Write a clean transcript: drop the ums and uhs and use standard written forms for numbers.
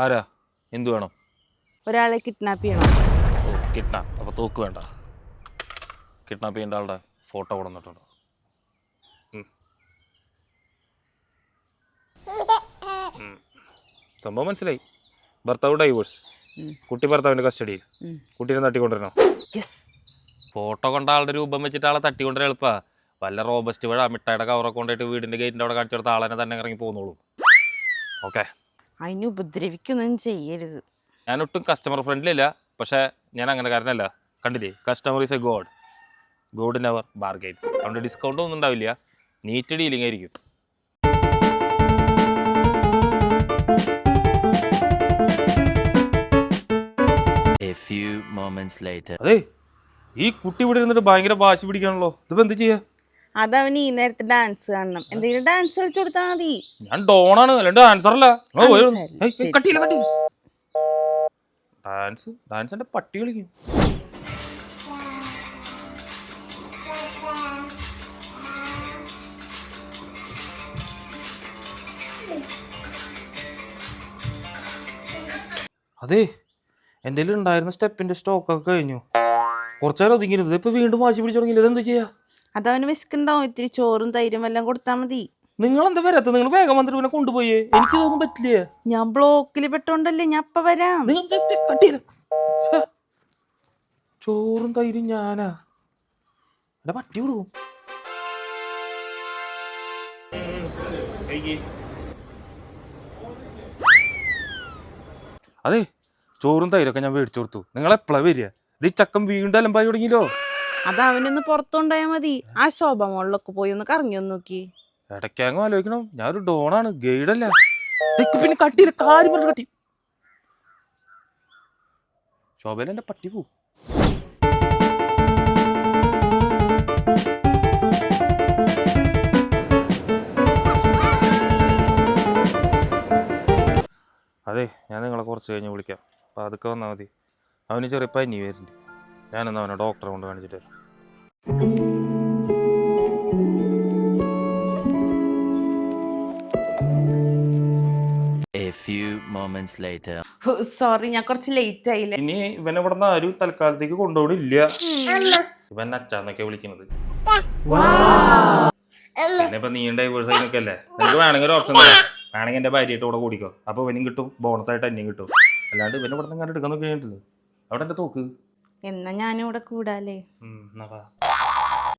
ആരാ? എന്തു വേണം? ഒരാളെ കിഡ്നാപ്പ് ചെയ്യണം. ഓ, കിഡ്നാപ്പ്. അപ്പോൾ തോക്ക് വേണ്ട. കിഡ്നാപ്പ് ചെയ്യേണ്ട ആളുടെ ഫോട്ടോ കൊടുത്തിട്ടുണ്ട്. സംഭവം മനസ്സിലായി. ഭർത്താവ് ഡൈവേഴ്സ്, കുട്ടി ഭർത്താവിൻ്റെ കസ്റ്റഡിയിൽ. കുട്ടീനെ തട്ടിക്കൊണ്ടിരണോ? ഫോട്ടോ കൊണ്ട ആളുടെ രൂപം വെച്ചിട്ട് ആളെ തട്ടിക്കൊണ്ടിരാൻ എളുപ്പമാണ്. വല്ല റോബസ്റ്റ് വഴ മിഠായിയുടെ കവറൊക്കെ കൊണ്ടിട്ട് വീടിൻ്റെ ഗേറ്റിൻ്റെ അവിടെ കാണിച്ചു കൊടുത്ത ആളെ തന്നെ ഇറങ്ങി പോകുന്നുള്ളൂ. ഓക്കെ, അതിന് ഉപദ്രവിക്കൊന്നും ചെയ്യരുത്. ഞാനൊട്ടും കസ്റ്റമർ ഫ്രണ്ട്ലി അല്ല, പക്ഷേ ഞാൻ അങ്ങനെ കാരണമല്ല. കണ്ടില്ലേ, customer is a god. God never bargains. അതുകൊണ്ട് ഡിസ്കൗണ്ട് ഒന്നും ഉണ്ടാവില്ല, നീറ്റ് ഡീലിംഗ് ആയിരിക്കും. അതെ, ഈ കുട്ടി ഇവിടെ ഇരുന്നിട്ട് ഭയങ്കര വാശി പിടിക്കാണല്ലോ. ഇതിപ്പോ എന്ത് ചെയ്യാ? അതവന് ഈ നേരത്തെ ഡാൻസ് കാണണം. എന്തെങ്കിലും ഡാൻസ് കളിച്ചു കൊടുത്താൽ മതി. ഞാൻ ഡോണാണ്, അല്ലാണ്ട് ഡാൻസർ അല്ല. ഡാൻസ് എന്റെ പട്ടി കളിക്കും. അതെ, എൻ്റെ ഉണ്ടായിരുന്ന സ്റ്റെപ്പിന്റെ സ്റ്റോക്കൊക്കെ കഴിഞ്ഞു. കുറച്ചേരം ഒതുങ്ങിയിരുന്നത് ഇപ്പൊ വീണ്ടും വാശി പിടിച്ചു തുടങ്ങിയില്ല. ഇതെന്ത് ചെയ്യാ? അതവന് വിശക്കുണ്ടാവും. ഇത്തിരി ചോറും തൈരും എല്ലാം കൊടുത്താൽ മതി. നിങ്ങൾ എന്താ വരാത്ത? നിങ്ങൾ വേഗം വന്നിട്ട് പിന്നെ കൊണ്ടുപോയേ. എനിക്കിതൊന്നും പറ്റില്ല. ഞാൻ ബ്ലോക്കിൽ പെട്ടോണ്ടല്ലേ. ഞാൻ അപ്പ വരാം. ചോറും തൈരും ഞാനാ? എന്റെ പട്ടി വിടും. അതെ, ചോറും തൈരൊക്കെ ഞാൻ മേടിച്ചു കൊടുത്തു. നിങ്ങൾ എപ്പോഴാ വരിക? ഇത് ഈ ചക്കം വീണ്ടും അലമ്പായി തുടങ്ങിയല്ലോ. അത് അവനൊന്ന് പുറത്തുണ്ടായാൽ മതി. ആ ശോഭ മോളിലൊക്കെ പോയി ഒന്ന് കറങ്ങി ഒന്ന് നോക്കി. ഇടയ്ക്കാങ്ങ് ആലോചിക്കണം, ഞാനൊരു ഡോണാണ്, ഗൈഡല്ല. പിന്നെ കട്ടിയില്ല, കാര്യം പറഞ്ഞു കട്ടി. ശോഭയിൽ എന്റെ പട്ടി പോവും. അതെ, ഞാൻ നിങ്ങളെ കുറച്ച് കഴിഞ്ഞ് വിളിക്കാം. അപ്പോൾ അതൊക്കെ വന്നാൽ മതി. അവന് ചെറിയ പനി വരുന്നുണ്ട്. ഞാനൊന്ന് അവനെ ഡോക്ടറെ കൊണ്ട് കാണിച്ചിട്ട്. സോറി, ഞാൻ കുറച്ച് ലേറ്റ് ആയില്ലേ. ഇനി ഇവനെ ഇവിടെ നിന്ന് ആരും തൽക്കാലത്തേക്ക് കൊണ്ടുപോയില്ല. ഇവൻ അച്ഛന്നൊക്കെ വിളിക്കുന്നത്. പിന്നെ ഇപ്പൊ നീ ഡൈവേഴ്സ് ആയി നിൽക്കല്ലേ, നിനക്ക് വേണമെങ്കിൽ ഒരു ഓപ്ഷൻ തരാം. വേണമെങ്കിൽ എന്റെ ഭാര്യയായിട്ട് കൂടെ കൂടിക്കോ. അപ്പൊ ഇവനും കിട്ടും, ബോണസ് ആയിട്ട് എന്നെയും കിട്ടും. അല്ലാണ്ട് ഇവനെ ഇവിടെ നിന്ന് എടുക്കാൻ നോക്കി കഴിഞ്ഞിട്ടില്ല. അവിടെ എന്റെ തോക്ക്. എന്നാ ഞാനും ഇവിടെ കൂടാല്ലേ? എന്നാ